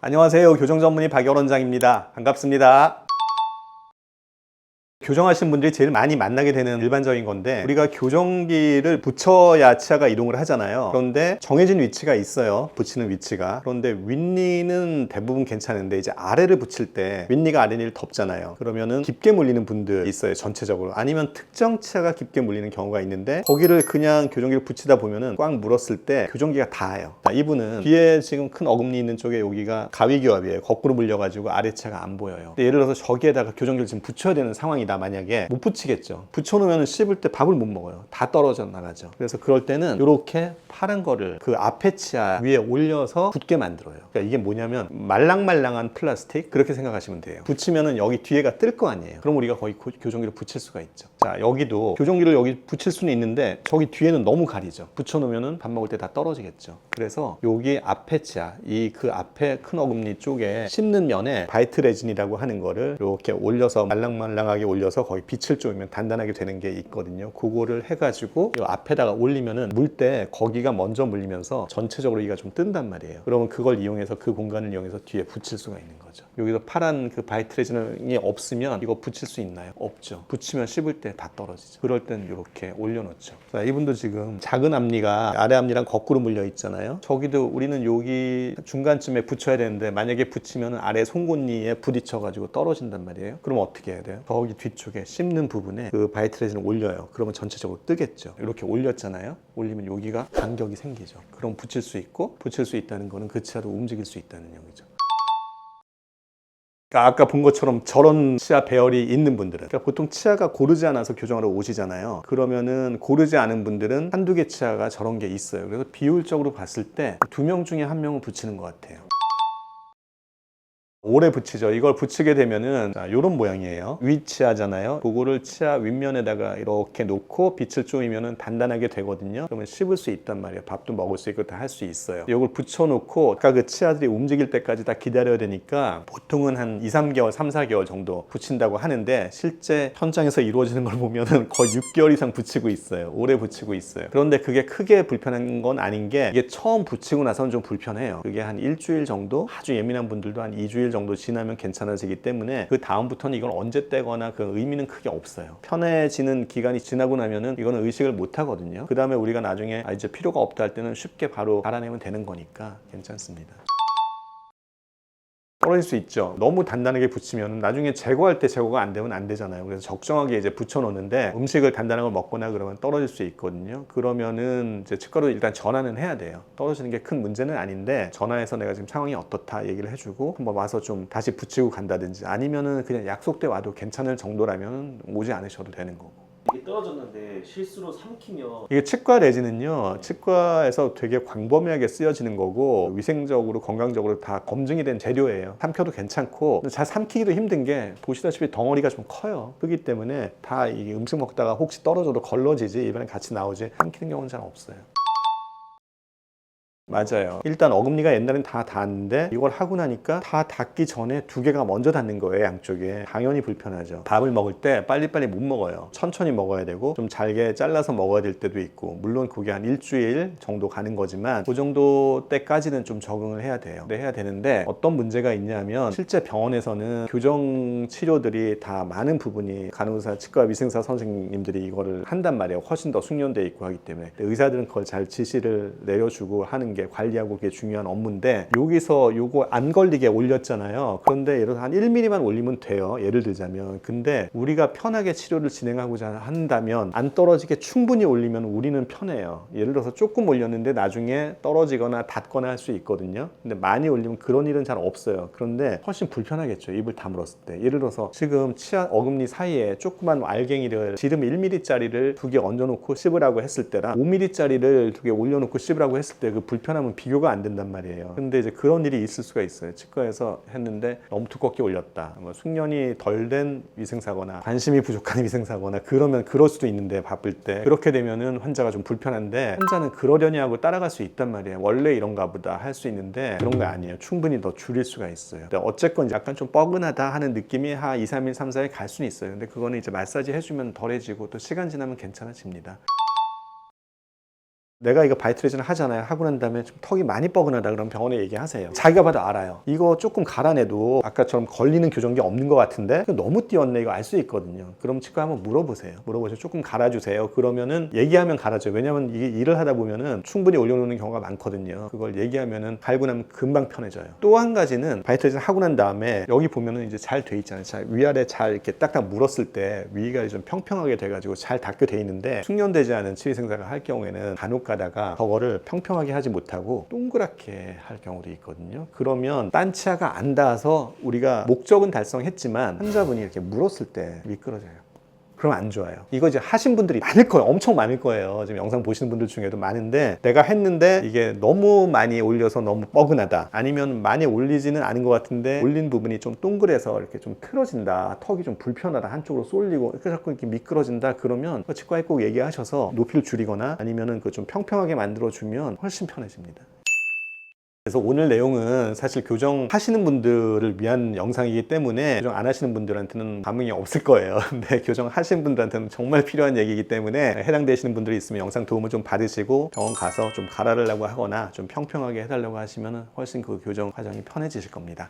안녕하세요. 교정 전문의 박열 원장입니다. 반갑습니다. 교정하시는 분들이 제일 많이 만나게 되는 일반적인 건데, 우리가 교정기를 붙여야 치아가 이동을 하잖아요. 그런데 정해진 위치가 있어요, 붙이는 위치가. 그런데 윗니는 대부분 괜찮은데 이제 아래를 붙일 때 윗니가 아랫니를 덮잖아요. 그러면은 깊게 물리는 분들 있어요, 전체적으로. 아니면 특정 치아가 깊게 물리는 경우가 있는데, 거기를 그냥 교정기를 붙이다 보면은 꽉 물었을 때 교정기가 닿아요. 자, 이분은 뒤에 지금 큰 어금니 있는 쪽에 여기가 가위기압이에요. 거꾸로 물려가지고 아래 치아가 안 보여요. 근데 예를 들어서 저기에다가 교정기를 지금 붙여야 되는 상황이다 만약에, 못 붙이겠죠. 붙여놓으면 씹을 때 밥을 못 먹어요. 다 떨어져 나가죠. 그래서 그럴 때는 이렇게 파란 거를 그 앞에 치아 위에 올려서 붙게 만들어요. 그러니까 이게 뭐냐면 말랑말랑한 플라스틱, 그렇게 생각하시면 돼요. 붙이면은 여기 뒤에가 뜰 거 아니에요. 그럼 우리가 거의 교정기를 붙일 수가 있죠. 자, 여기도 교정기를 여기 붙일 수는 있는데 저기 뒤에는 너무 가리죠. 붙여놓으면은 밥 먹을 때 다 떨어지겠죠. 그래서 여기 앞에 치아, 그 앞에 큰 어금니 쪽에 씹는 면에 바이트 레진이라고 하는 거를 이렇게 올려서 말랑말랑하게 올려서 거의 빛을 쪼이면 단단하게 되는 게 있거든요. 그거를 해가지고 이 앞에다가 올리면은 물 때 거기가 먼저 물리면서 전체적으로 이가 좀 뜬단 말이에요. 그러면 그걸 이용해서, 그 공간을 이용해서 뒤에 붙일 수가 있는 거죠. 여기서 파란 그 바이트 레진이 없으면 이거 붙일 수 있나요? 없죠. 붙이면 씹을 때 다 떨어지죠. 그럴 땐 이렇게 올려놓죠. 자, 이분도 지금 작은 앞니가 아래 앞니랑 거꾸로 물려 있잖아요. 저기도 우리는 여기 중간쯤에 붙여야 되는데, 만약에 붙이면 아래 송곳니에 부딪혀가지고 떨어진단 말이에요. 그럼 어떻게 해야 돼요? 저기 뒤쪽에 씹는 부분에 그 바이트 레진을 올려요. 그러면 전체적으로 뜨겠죠. 이렇게 올렸잖아요. 올리면 여기가 간격이 생기죠. 그럼 붙일 수 있고, 붙일 수 있다는 거는 그 치아도 움직일 수 있다는 얘기죠. 그러니까 아까 본 것처럼 저런 치아 배열이 있는 분들은, 그러니까 보통 치아가 고르지 않아서 교정하러 오시잖아요. 그러면은 고르지 않은 분들은 한두 개 치아가 저런 게 있어요. 그래서 비율적으로 봤을 때 2명 중에 1명은 붙이는 것 같아요. 오래 붙이죠. 이걸 붙이게 되면은 이런 모양이에요. 윗치아잖아요. 그거를 치아 윗면에다가 이렇게 놓고 빛을 쪼이면은 단단하게 되거든요. 그러면 씹을 수 있단 말이에요. 밥도 먹을 수 있고 다 할 수 있어요. 이걸 붙여놓고 아까 그 치아들이 움직일 때까지 다 기다려야 되니까 보통은 한 2, 3개월, 3, 4개월 정도 붙인다고 하는데, 실제 현장에서 이루어지는 걸 보면은 거의 6개월 이상 붙이고 있어요. 오래 붙이고 있어요. 그런데 그게 크게 불편한 건 아닌 게, 이게 처음 붙이고 나서는 좀 불편해요. 그게 한 일주일 정도, 아주 예민한 분들도 한 2주일 정도 지나면 괜찮아지기 때문에 그 다음부터는 이걸 언제 떼거나 그 의미는 크게 없어요. 편해지는 기간이 지나고 나면은 이거는 의식을 못 하거든요. 그 다음에 우리가 나중에 이제 필요가 없다 할 때는 쉽게 바로 갈아내면 되는 거니까 괜찮습니다. 떨어질 수 있죠. 너무 단단하게 붙이면 나중에 제거할 때 제거가 안 되면 안 되잖아요. 그래서 적정하게 이제 붙여놓는데, 음식을 단단한 걸 먹거나 그러면 떨어질 수 있거든요. 그러면은 이제 치과로 일단 전화는 해야 돼요. 떨어지는 게 큰 문제는 아닌데, 전화해서 내가 지금 상황이 어떻다 얘기를 해주고 한번 와서 좀 다시 붙이고 간다든지, 아니면은 그냥 약속 때 와도 괜찮을 정도라면 오지 않으셔도 되는 거고. 이게 떨어졌는데 실수로 삼키면 이게 치과 레진은요, 치과에서 되게 광범위하게 쓰여지는 거고, 위생적으로 건강적으로 다 검증이 된 재료예요. 삼켜도 괜찮고, 잘 삼키기도 힘든 게, 보시다시피 덩어리가 좀 커요. 크기 때문에 다 이 음식 먹다가 혹시 떨어져도 걸러지지 입안에 같이 나오지, 삼키는 경우는 잘 없어요. 맞아요. 일단 어금니가 옛날엔 다 닿았는데, 이걸 하고 나니까 다 닿기 전에 2개가 먼저 닿는 거예요, 양쪽에. 당연히 불편하죠. 밥을 먹을 때 빨리빨리 못 먹어요. 천천히 먹어야 되고 좀 잘게 잘라서 먹어야 될 때도 있고, 물론 그게 한 일주일 정도 가는 거지만 그 정도 때까지는 좀 적응을 해야 돼요. 네, 해야 되는데, 어떤 문제가 있냐면, 실제 병원에서는 교정 치료들이 다 많은 부분이 간호사, 치과 위생사 선생님들이 이거를 한단 말이에요. 훨씬 더 숙련돼 있고 하기 때문에. 의사들은 그걸 잘 지시를 내려주고 하는 게, 관리하고 그게 중요한 업무인데, 여기서 요거 안 걸리게 올렸잖아요. 그런데 예를 들어서 한 1mm만 올리면 돼요, 예를 들자면. 근데 우리가 편하게 치료를 진행하고자 한다면, 안 떨어지게 충분히 올리면 우리는 편해요. 예를 들어서 조금 올렸는데 나중에 떨어지거나 닿거나 할 수 있거든요. 근데 많이 올리면 그런 일은 잘 없어요. 그런데 훨씬 불편하겠죠, 입을 다물었을 때. 예를 들어서 지금 치아 어금니 사이에 조그만 알갱이를, 지름 1mm짜리를 2개 얹어놓고 씹으라고 했을 때랑 5mm짜리를 2개 올려놓고 씹으라고 했을 때 그 불편함은 비교가 안 된단 말이에요. 근데 이제 그런 일이 있을 수가 있어요. 치과에서 했는데 너무 두껍게 올렸다, 뭐 숙련이 덜 된 위생사거나 관심이 부족한 위생사거나, 그러면 그럴 수도 있는데, 바쁠 때 그렇게 되면은 환자가 좀 불편한데, 환자는 그러려니 하고 따라갈 수 있단 말이에요. 원래 이런가 보다 할 수 있는데, 그런 거 아니에요. 충분히 더 줄일 수가 있어요. 근데 어쨌건 약간 좀 뻐근하다 하는 느낌이 한 2, 3일, 3, 4일 갈 수는 있어요. 근데 그거는 이제 마사지 해주면 덜해지고 또 시간 지나면 괜찮아집니다. 내가 이거 바이트레이즈를 하잖아요. 하고 난 다음에 좀 턱이 많이 뻐근하다 그러면 병원에 얘기하세요. 자기가 봐도 알아요. 이거 조금 갈아내도 아까처럼 걸리는 교정기 없는 것 같은데 너무 띄었네, 이거 알 수 있거든요. 그럼 치과 한번 물어보세요. 물어보세요. 조금 갈아주세요. 그러면은 얘기하면 갈아줘요. 왜냐면 이게 일을 하다 보면은 충분히 올려놓는 경우가 많거든요. 그걸 얘기하면은 갈고 나면 금방 편해져요. 또 한 가지는 바이트레이즈 하고 난 다음에 여기 보면은 이제 잘 돼 있잖아요. 잘 위아래 잘 이렇게 딱딱 물었을 때 위가 좀 평평하게 돼가지고 잘 닦여 돼 있는데, 숙련되지 않은 치위생사가 할 경우에는 간혹 가다가 저거를 평평하게 하지 못하고 동그랗게 할 경우도 있거든요. 그러면 딴 치아가 안 닿아서 우리가 목적은 달성했지만 환자분이 이렇게 물었을 때 미끄러져요. 그럼 안 좋아요. 이거 이제 하신 분들이 많을 거예요. 엄청 많을 거예요. 지금 영상 보시는 분들 중에도 많은데, 내가 했는데 이게 너무 많이 올려서 너무 뻐근하다, 아니면 많이 올리지는 않은 것 같은데 올린 부분이 좀 동그래서 이렇게 좀 틀어진다, 턱이 좀 불편하다, 한쪽으로 쏠리고 이렇게 자꾸 이렇게 미끄러진다, 그러면 치과에 꼭 얘기하셔서 높이를 줄이거나 아니면은 그 좀 평평하게 만들어주면 훨씬 편해집니다. 그래서 오늘 내용은 사실 교정하시는 분들을 위한 영상이기 때문에 교정 안 하시는 분들한테는 반응이 없을 거예요. 근데 교정하시는 분들한테는 정말 필요한 얘기이기 때문에 해당되시는 분들이 있으면 영상 도움을 좀 받으시고 병원 가서 좀 갈아달라고 하거나 좀 평평하게 해달라고 하시면 훨씬 그 교정 과정이 편해지실 겁니다.